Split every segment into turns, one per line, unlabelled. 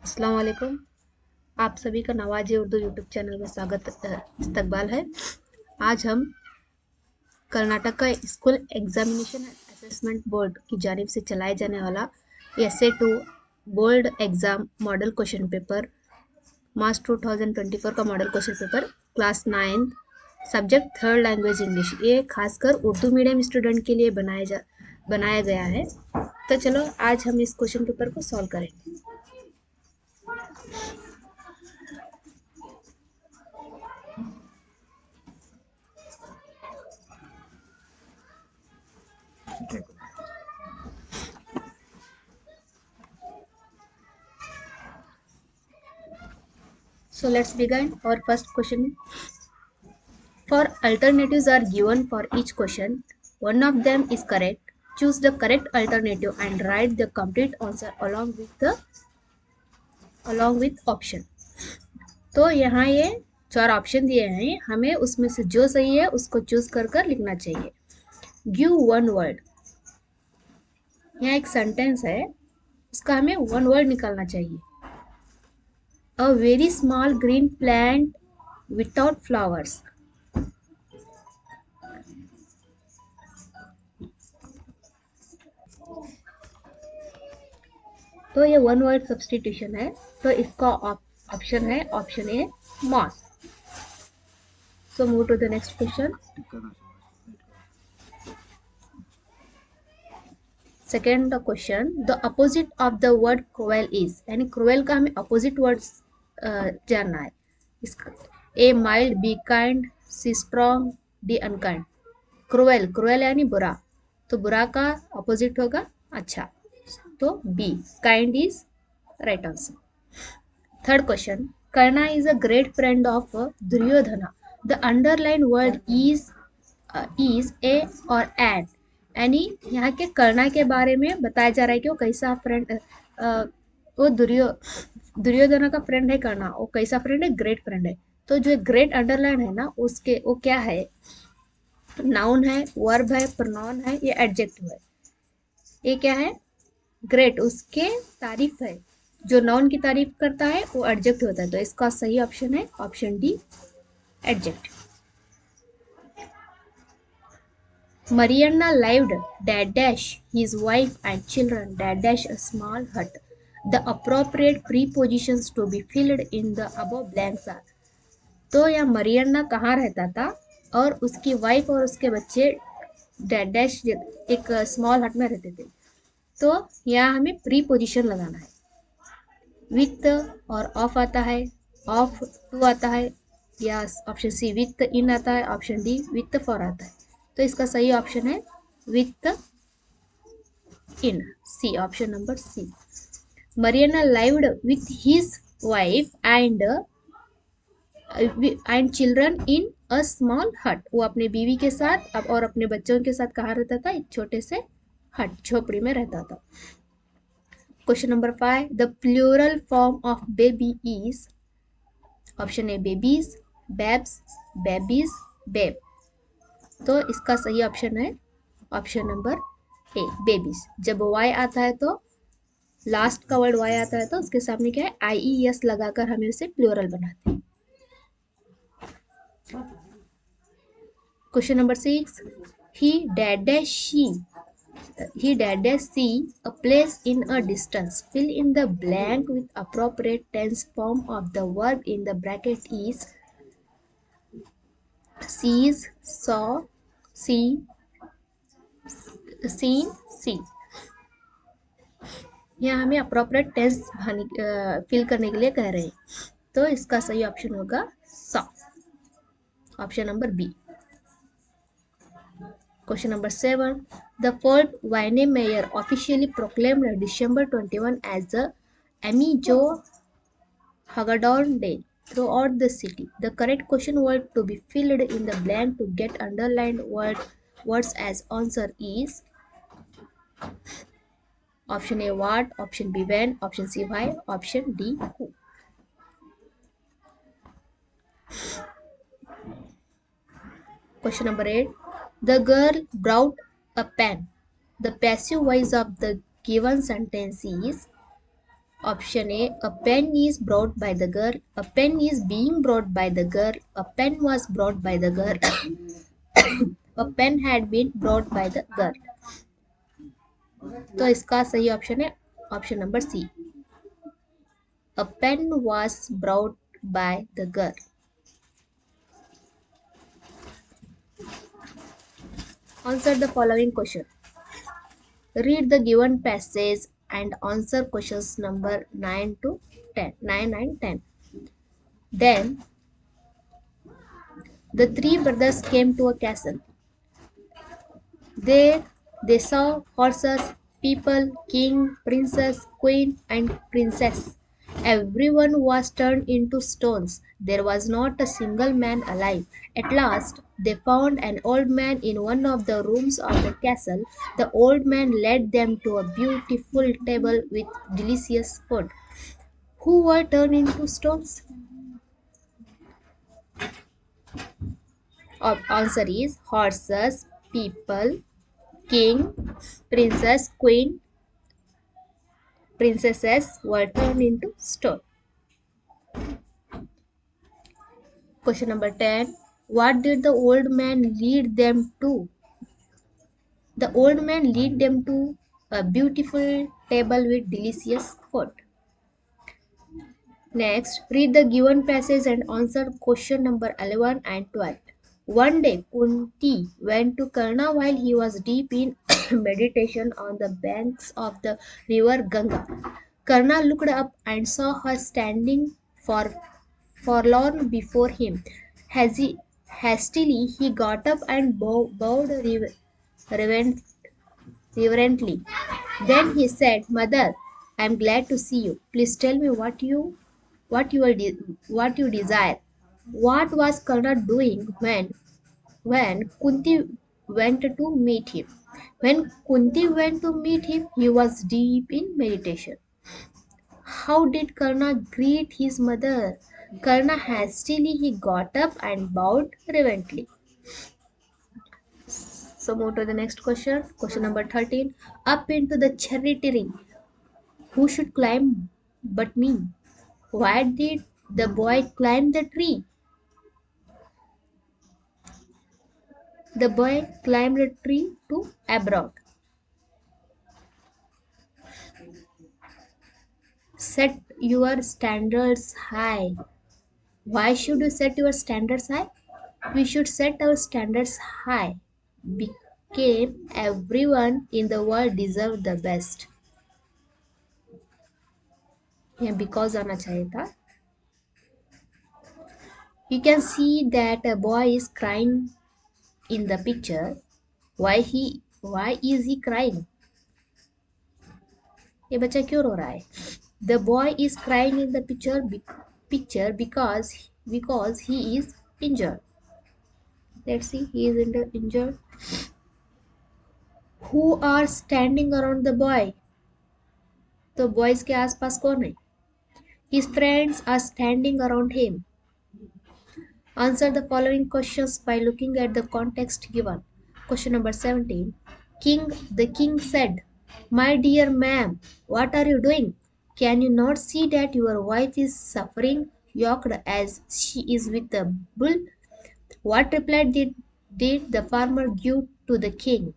अस्सलाम वालेकुम। आप सभी का नवाज-ए-उर्दू यूट्यूब चैनल में स्वागत इस्तकबाल है। आज हम कर्नाटक का school examination and assessment board की जानिब से चलाए जाने वाला SA2 board exam model question paper March 2024 का model question paper class 9 subject third language English, ये खासकर उर्दू मीडियम स्टूडेंट के लिए बनाया गया है। तो चलो आज हम इस क्वेश्चन पेपर को सॉल्व करेंगे। So let's begin our first question. For alternatives are given for each question. One of them is correct. Choose the correct alternative and write the complete answer along with option. तो यहाँ ये 4 option दिए हैं, हमें उसमें से जो सही है उसको चूज कर लिखना चाहिए। गिव वन वर्ड, यहाँ एक सेंटेंस है, उसका हमें वन वर्ड निकालना चाहिए। A very small green plant without flowers. तो ये वन वर्ड सब्स्टिट्यूशन है, तो इसका ऑप्शन है option A moss. So move to the next question. Second question, the opposite of the word cruel is, यानी cruel का हमें अपोजिट वर्ड जानना है। इसका A mild, B kind, C strong, D unkind. Cruel, cruel यानी बुरा, तो बुरा का अपोजिट होगा अच्छा, तो B kind is right answer. Third question, Karna is a great friend of Duryodhana. The underline word is A और एड, यानी यहाँ के कर्णा के बारे में बताया जा रहा है कि वो कैसा फ्रेंड, वो दुर्योधना का फ्रेंड है कर्णा, वो कैसा फ्रेंड है, ग्रेट फ्रेंड है। तो जो ग्रेट अंडरलाइन है ना, उसके वो क्या है, नाउन है, वर्ब है, प्रोनाउन है, ये एडजेक्टिव है। ये क्या है, ग्रेट, उसके तारीफ है, जो नाउन की तारीफ करता है वो एडजेक्टिव होता है, तो इसका सही ऑप्शन है option D adjective. Mariana lived dash his wife and children dash a small hut. The appropriate prepositions to be filled in the above blanks are. तो यह मरियन्ना कहाँ रहता था और उसकी वाइफ और उसके बच्चे डैश एक स्मॉल हट में रहते थे, तो यहाँ हमें प्रीपोजिशन लगाना है। विथ और ऑफ आता है, ऑफ टू आता है, या ऑप्शन सी विथ इन आता है, ऑप्शन डी विथ फॉर आता है, तो इसका सही ऑप्शन है within, C, option number C. Mariana lived with his wife and children in a small hut, वो अपने बीवी के साथ और अपने बच्चों के साथ कहाँ रहता था, एक छोटे से हट, झोपड़ी में रहता था। Question number 5, the plural form of baby is, option A babies, babes, babies, babe, तो इसका सही ऑप्शन है ऑप्शन नंबर ए बेबीज। जब वाई आता है तो लास्ट का वर्ड वाई आता है तो उसके सामने क्या है, IES लगाकर हमें उसे प्लूरल बनाते हैं। Question number 6, he dash see a place in a distance, fill in the blank with appropriate tense form of the verb in the bracket is sees, saw, see, seen, see। यहाँ हमें appropriate tense fill करने के लिए कह रहे हैं, तो इसका सही ऑप्शन होगा saw, option number B. Question number 7, the Fort Wayne mayor officially proclaimed December 21 as the Amijo Haggadah Day throughout the city. The correct question word to be filled in the blank to get underlined words as answer is option A what, option B when, option C why, option D who. Question number 8, the girl brought a pen. The passive voice of the given sentence is Option A, a pen is brought by the girl. A pen is being brought by the girl. A pen was brought by the girl. A pen had been brought by the girl. तो इसका सही option है option number C. A pen was brought by the girl. Answer the following question. Read the given passage and answer questions number 9 to 10. 9 and 10. Then the three brothers came to a castle. There they saw horses, people, king, princess, queen, and princess. Everyone was turned into stones. There was not a single man alive. At last, they found an old man in one of the rooms of the castle. The old man led them to a beautiful table with delicious food. Who were turned into stones? Answer is horses, people, king, princess, queen, princesses were turned into stone. Question number 10. What did the old man lead them to? The old man led them to a beautiful table with delicious food. Next, read the given passage and answer question number 11 and 12. One day, Kunti went to Karna while he was deep in meditation on the banks of the river Ganga. Karna looked up and saw her standing forlorn before him. Hastily, he got up and bowed reverently. Then he said, "Mother, I am glad to see you. Please tell me what you desire." What was Karna doing when Kunti went to meet him? When Kunti went to meet him, he was deep in meditation. How did Karna greet his mother? Karna hastily he got up and bowed reverently. So move to the next question. Question number 13. Up into the cherry tree. Who should climb but me? Why did the boy climb the tree? The boy climbed the tree to abroad. Set your standards high. Why should you set your standards high? We should set our standards high. Became everyone in the world deserve the best. Yeah, because आना चाहिए था. You can see that a boy is crying in the picture. Why is he crying? ये बच्चा क्यों रो रहा है? The boy is crying in the picture because he is injured. Let's see, he is injured. Who are standing around the boy? तो boys के आसपास कौन है? His friends are standing around him. Answer the following questions by looking at the context given. Question number 17. The king said, "My dear ma'am, what are you doing? Can you not see that your wife is suffering, yoked as she is with the bull?" What reply did the farmer give to the king?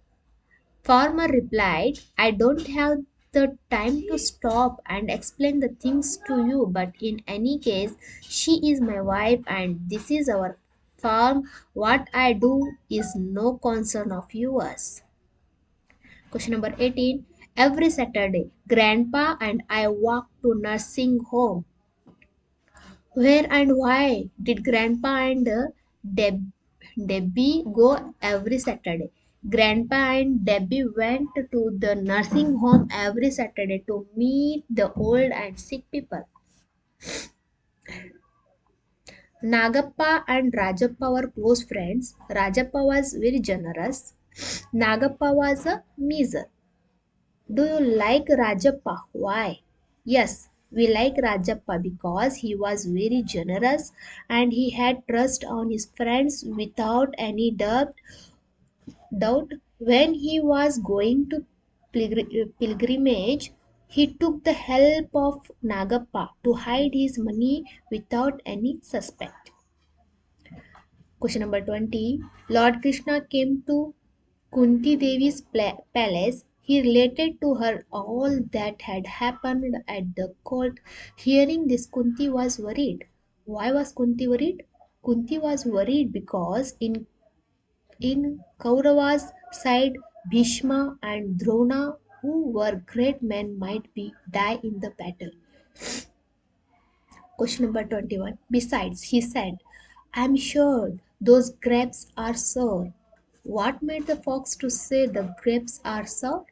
Farmer replied, "I don't have the time to stop and explain the things to you, but in any case, she is my wife and this is our farm. What I do is no concern of yours." Question number 18. Every Saturday, Grandpa and I walk to nursing home. Where and why did Grandpa and Debbie go every Saturday? Grandpa and Debbie went to the nursing home every Saturday to meet the old and sick people. Nagappa and Rajappa were close friends. Rajappa was very generous. Nagappa was a miser. Do you like Rajappa? Why? Yes, we like Rajappa because he was very generous and he had trust on his friends without any doubt when he was going to pilgrimage. He took the help of Nagappa to hide his money without any suspect. Question number 20. Lord Krishna came to Kunti Devi's palace. He related to her all that had happened at the court. Hearing this, Kunti was worried. Why was Kunti worried? Kunti was worried because in Kauravas' side, Bhishma and Drona, who were great men, might be die in the battle. Question number 21. Besides, he said, I am sure those grapes are sour. What made the fox to say the grapes are sour?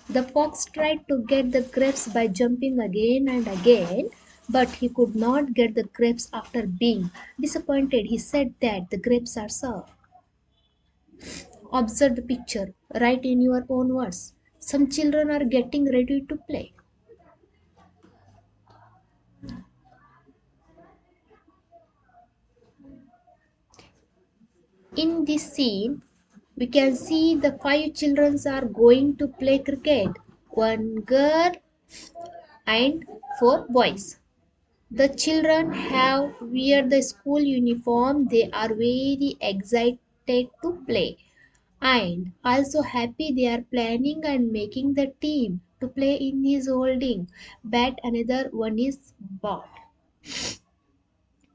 The fox tried to get the grapes by jumping again and again, but he could not get the grapes. After being disappointed, he said that the grapes are sour. Observe the picture. Write in your own words. Some children are getting ready to play. In this scene, we can see the five children are going to play cricket. One girl and four boys. The children have wear the school uniform. They are very excited to play and also happy they are planning and making the team to play in his holding bat. Another one is bought.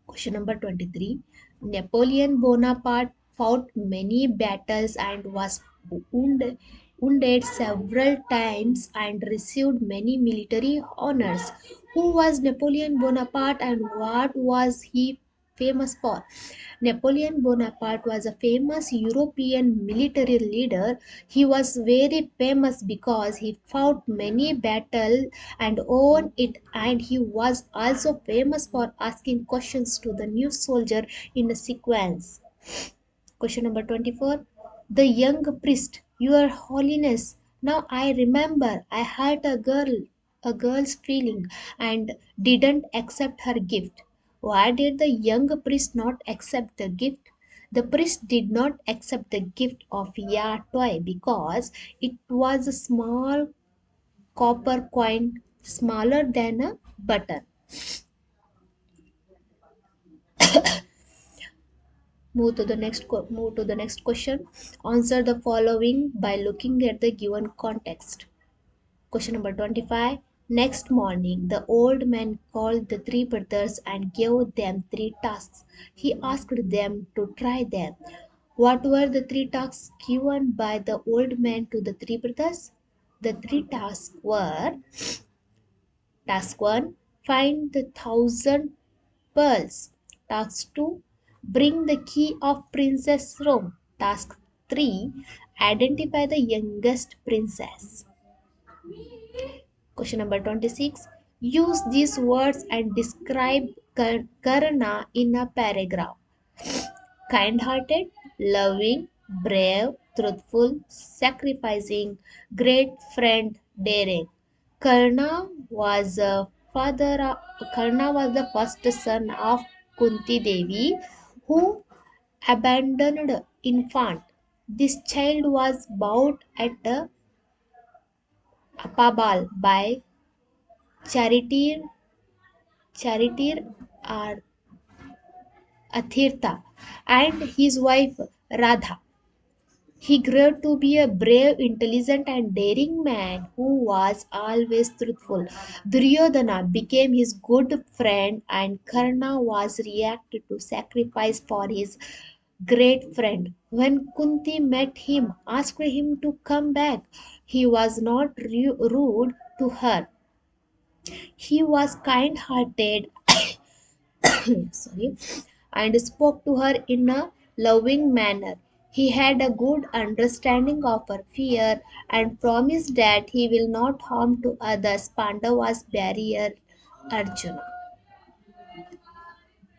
Question number 23. Napoleon Bonaparte fought many battles and was wounded several times and received many military honors. Who was Napoleon Bonaparte and what was he famous for? Napoleon Bonaparte was a famous European military leader. He was very famous because he fought many battles and won it, and he was also famous for asking questions to the new soldier in a sequence. Question number 24. The young priest, Your Holiness, now I remember I hurt a girl's feeling and didn't accept her gift. Why did the young priest not accept the gift? The priest did not accept the gift of Ya toy because it was a small copper coin smaller than a button. Move to the next question. Answer the following by looking at the given context. Question number 25. Next morning, the old man called the three brothers and gave them three tasks. He asked them to try them. What were the three tasks given by the old man to the three brothers? The three tasks were: Task 1, find the 1,000 pearls. Task 2, bring the key of princess room. Task 3, identify the youngest princess. Question number 26. Use these words and describe Karna in a paragraph. Kind-hearted, loving, brave, truthful, sacrificing, great friend, daring. Karna was a Karna was the first son of Kunti Devi who abandoned infant. This child was bought at Apabal by Charitir or Athirtha and his wife Radha. He grew to be a brave, intelligent, and daring man who was always truthful. Duryodhana became his good friend, and Karna was reacted to sacrifice for his great friend. When Kunti met him, asked him to come back, he was not rude to her. He was kind-hearted sorry, and spoke to her in a loving manner. He had a good understanding of her fear and promised that he will not harm to others. Pandava's barrier Arjuna.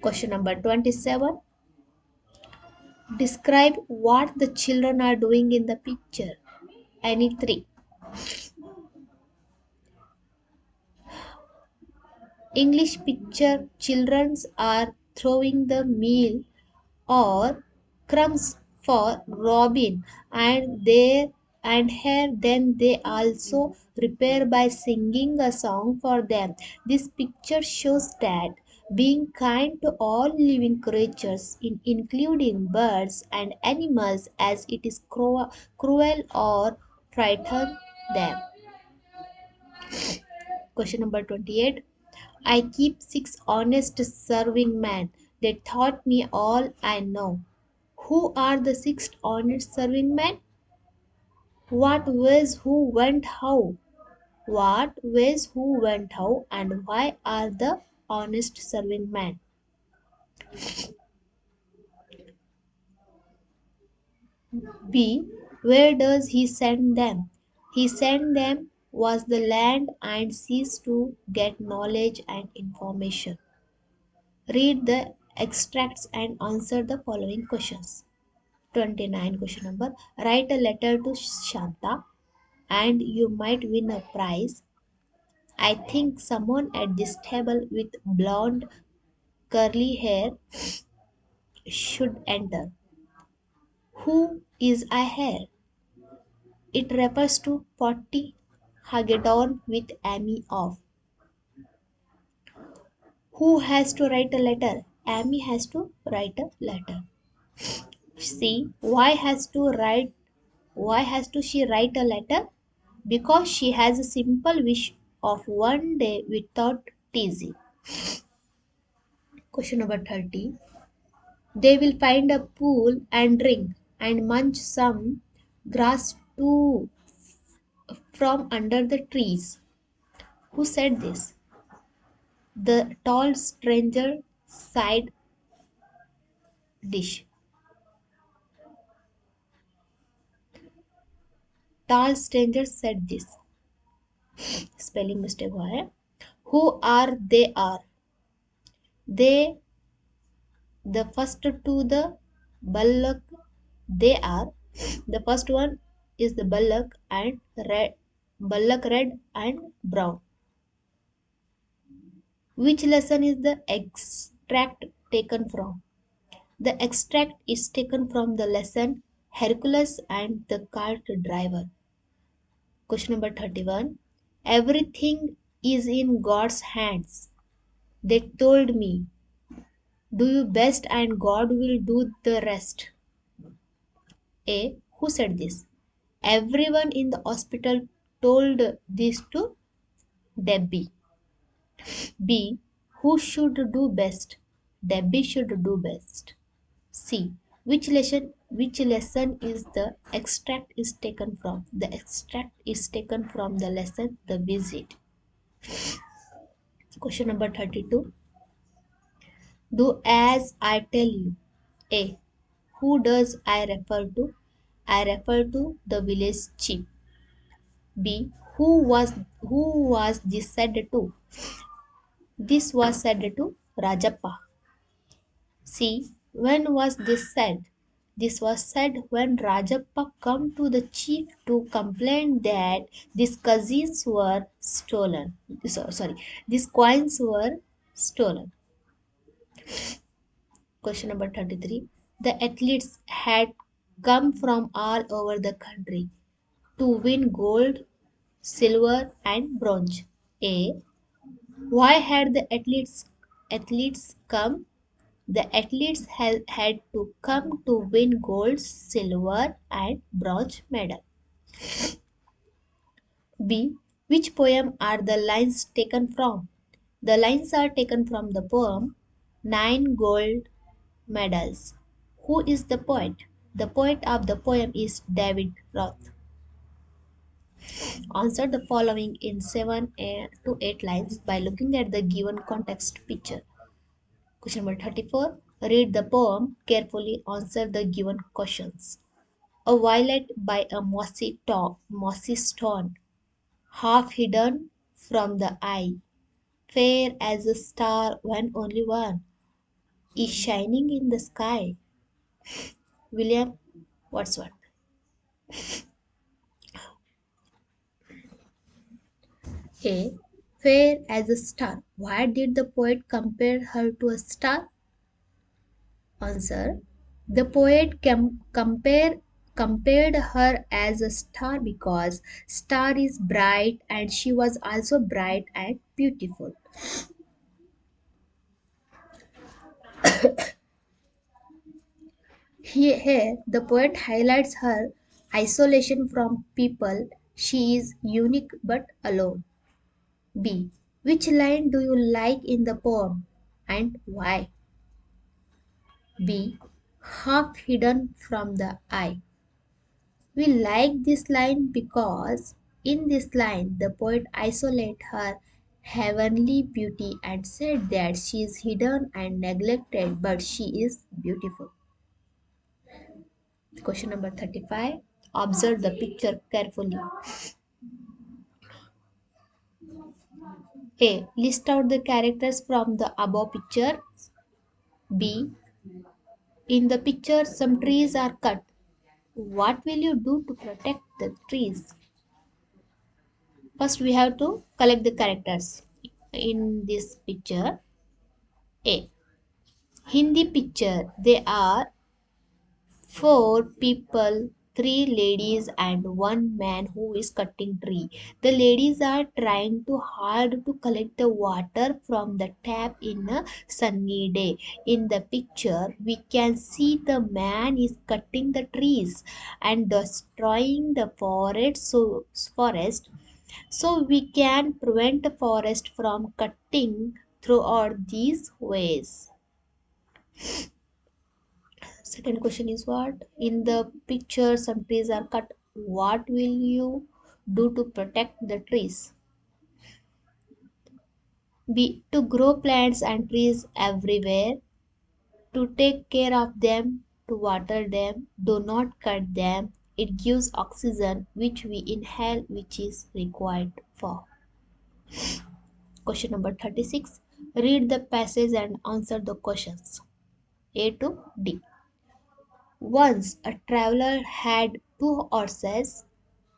Question number 27. Describe what the children are doing in the picture. Any three. English picture children are throwing the meal or crumbs for Robin and their and hair, then they also repair by singing a song for them. This picture shows that being kind to all living creatures, including birds and animals, as it is cruel or frighten them. Question number 28. I keep 6 honest serving men. They taught me all I know. Who are the 6 honest serving men? What was who went how? What was who went how, and why are the honest serving men? B. Where does he send them? He sent them was the land and seas to get knowledge and information. Read the extracts and answer the following questions. 29 question number. Write a letter to Shanta and you might win a prize. I think someone at this table with blonde curly hair should enter. Who is I here? It refers to Potty Hagedorn with Amy off. Who has to write a letter? Amy has to write a letter. See, why has to she write a letter? Because she has a simple wish of one day without teasing. Question number 30. They will find a pool and drink and munch some grass too from under the trees. Who said this? The tall stranger side dish. Tall stranger said this. Spelling mistake हुआ है. Who are they are? They, the first to the bullock, they are. The first one is the bullock and red and brown. Which lesson is the extract taken from? The extract is taken from the lesson Hercules and the cart driver. Question number 31. Everything is in God's hands. They told me, do your best and God will do the rest. A. Who said this? Everyone in the hospital told this to Debbie. B. Who should do best? Debbie should do best. C. Which lesson is the extract is taken from? The extract is taken from the lesson The Visit. Question number 32. Do as I tell you. A. Who does I refer to? I refer to the village chief. B. Who was this said to? This was said to Rajappa. C. When was this said? This was said when Rajappa come to the chief to complain that these cousins were stolen. These coins were stolen. Question number 33. The athletes had come from all over the country to win gold, silver, and bronze. A. Why had the athletes come? The athletes had to come to win gold, silver, and bronze medal. B. Which poem are the lines taken from? The lines are taken from the poem Nine Gold Medals. Who is the poet? The poet of the poem is David Roth. Answer the following in 7 to 8 lines by looking at the given context picture. Question number 34. Read the poem carefully. Answer the given questions. A violet by a mossy stone, half hidden from the eye, fair as a star when only one is shining in the sky. William Wordsworth. A. Fair as a star. Why did the poet compare her to a star? Answer. The poet compared her as a star because star is bright and she was also bright and beautiful. Here, the poet highlights her isolation from people. She is unique but alone. B. Which line do you like in the poem and why? B. Half hidden from the eye. We like this line because in this line the poet isolates her heavenly beauty and said that she is hidden and neglected but she is beautiful. Question number 35. Observe the picture carefully. A. List out the characters from the above picture. B. In the picture, some trees are cut. What will you do to protect the trees? First, we have to collect the characters in this picture. A. Hindi picture. They are four people, three ladies and one man who is cutting tree. The ladies are trying too hard to collect the water from the tap in a sunny day. In the picture, we can see the man is cutting the trees and destroying the forest, so we can prevent the forest from cutting throughout these ways. Second question is what? In the picture, some trees are cut. What will you do to protect the trees? B. To grow plants and trees everywhere. To take care of them. To water them. Do not cut them. It gives oxygen which we inhale, which is required for. Question number 36. Read the passage and answer the questions. A to D. Once a traveler had two horses.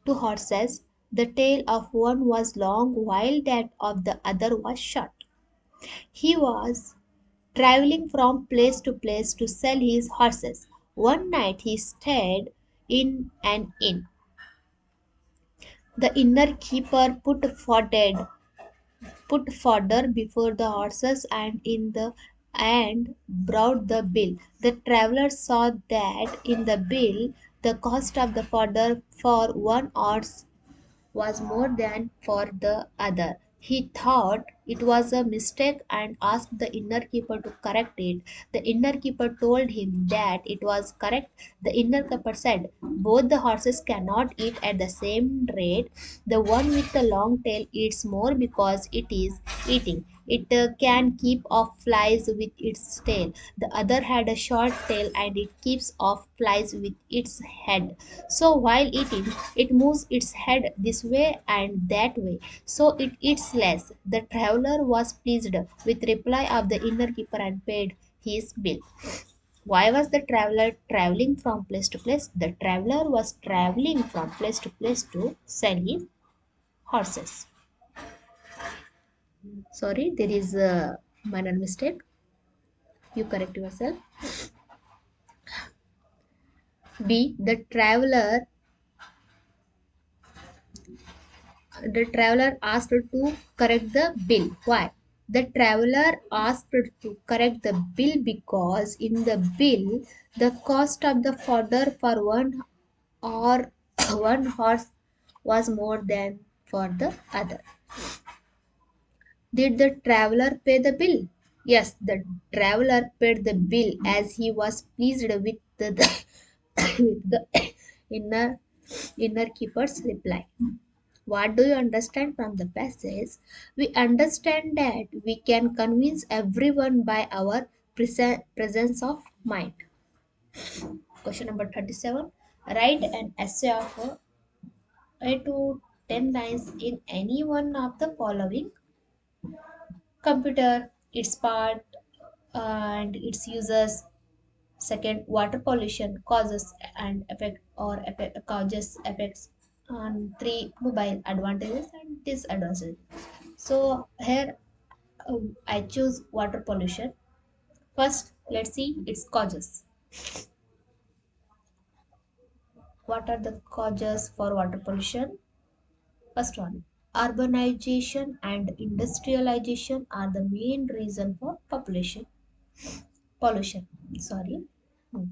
The tail of one was long while that of the other was short. He was traveling from place to place to sell his horses. One night he stayed in an inn. The inner keeper put fodder before the horses and brought the bill. The traveler saw that in the bill the cost of the fodder for one horse was more than for the other. He thought it was a mistake and asked the inner keeper to correct it. The inner keeper told him that it was correct. The inner keeper said, both the horses cannot eat at the same rate. The one with the long tail eats more because it is eating. It can keep off flies with its tail. The other had a short tail and it keeps off flies with its head. So while eating, it moves its head this way and that way, so it eats less. The traveler was pleased with reply of the inner keeper and paid his bill. Why was the traveler traveling from place to place? The traveler was traveling from place to place to sell his horses. Sorry, there is a minor mistake. You correct yourself. B. The traveler asked to correct the bill. Why? The traveler asked to correct the bill because in the bill the cost of the fodder for one or one horse was more than for the other. Did the traveler pay the bill? Yes, the traveler paid the bill as he was pleased with with the inner inner keeper's reply. What do you understand from the passage? We understand that we can convince everyone by our presence of mind. Question number 37. Write an essay of 8 to 10 lines in any one of the following. Computer, its part and its users. Second, water pollution causes and causes effects. And three, mobile advantages and disadvantages. So here I choose water pollution. First, let's see its causes. What are the causes for water pollution? First one, urbanization and industrialization are the main reason for population pollution. Sorry,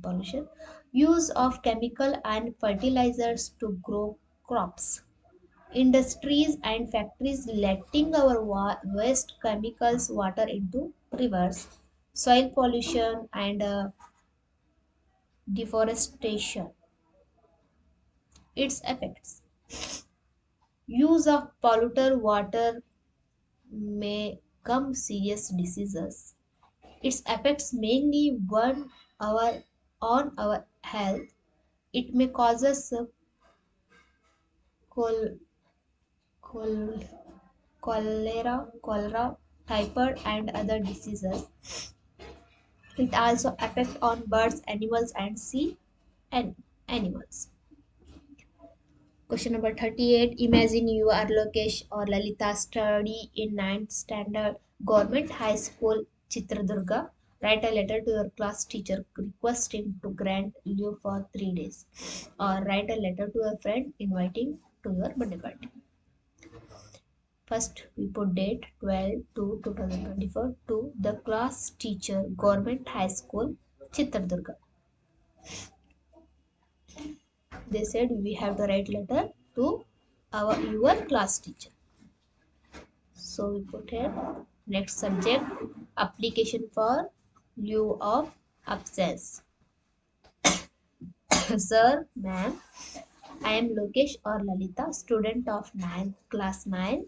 pollution. Use of chemical and fertilizers to grow crops. Industries and factories letting our waste chemicals water into rivers. Soil pollution and deforestation. Its effects. Use of polluted water may come serious diseases. Its effects mainly on our health. It may cause us col- col- cholera, typhoid, and other diseases. It also affects on birds, animals, and sea and animals. Question number 38. Imagine you are Lokesh or Lalita study in 9th standard government high school Chitradurga. Write a letter to your class teacher requesting to grant leave for 3 days. Or write a letter to a friend inviting to your birthday party. First, we put date 12/2/2024 to the class teacher government high school Chitradurga. They said we have to write letter to your class teacher. So we put here next subject application for leave of absence. Sir, ma'am, I am Lokesh or Lalita, student of 9th class 9.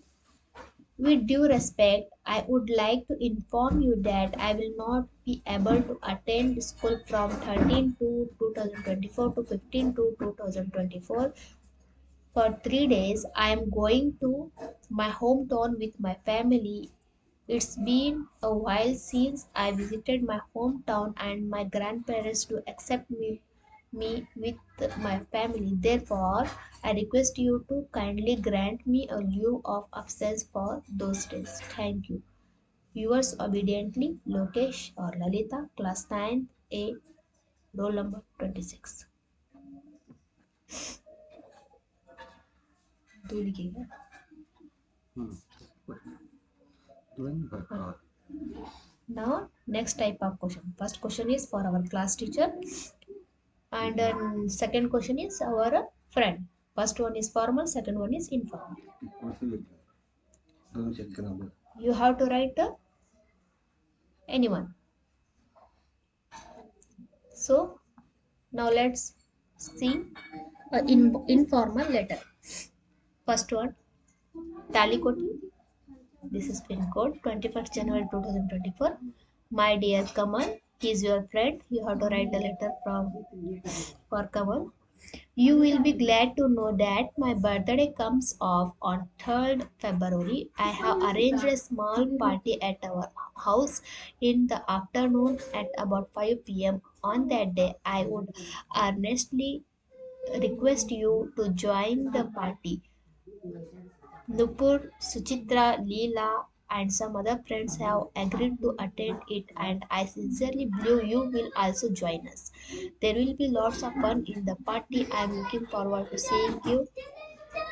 With due respect, I would like to inform you that I will not be able to attend school from 13/2/2024 to 15/2/2024 for 3 days. I am going to my hometown with my family. It's been a while since I visited my hometown and my grandparents to accept me with my family. Therefore, I request you to kindly grant me a leave of absence for those days. Thank you. Yours obediently, Lokesh or Lalita, class 9th A, roll number 26. दो लिखिएगा. Now, next type of question. First question is for our class teacher, and then second question is our friend. First one is formal, second one is informal. You have to write anyone. So now let's see informal letter. First one, Talikoti. This is pin code 21st January 2024. My dear Kamal, he is your friend. You have to write a letter for Kamal. You will be glad to know that my birthday comes off on 3rd February. I have arranged a small party at our house in the afternoon at about 5 p.m. On that day, I would earnestly request you to join the party. Nupur, Suchitra, Leela, and some other friends have agreed to attend it, and I sincerely believe you will also join us. There will be lots of fun in the party. I am looking forward to seeing you.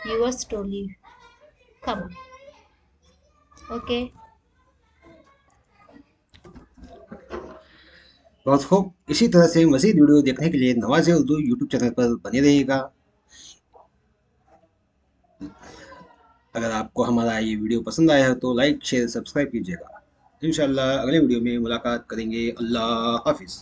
Yours truly. Come on. Okay.
बहुत खूब. इसी तरह से मज़ीद video देखने के लिए नवाज़ Urdu YouTube channel पर बने रहिएगा. अगर आपको हमारा ये वीडियो पसंद आया है तो लाइक शेयर सब्सक्राइब कीजिएगा. इंशाल्लाह अगले वीडियो में मुलाकात करेंगे. अल्लाह हाफिज़.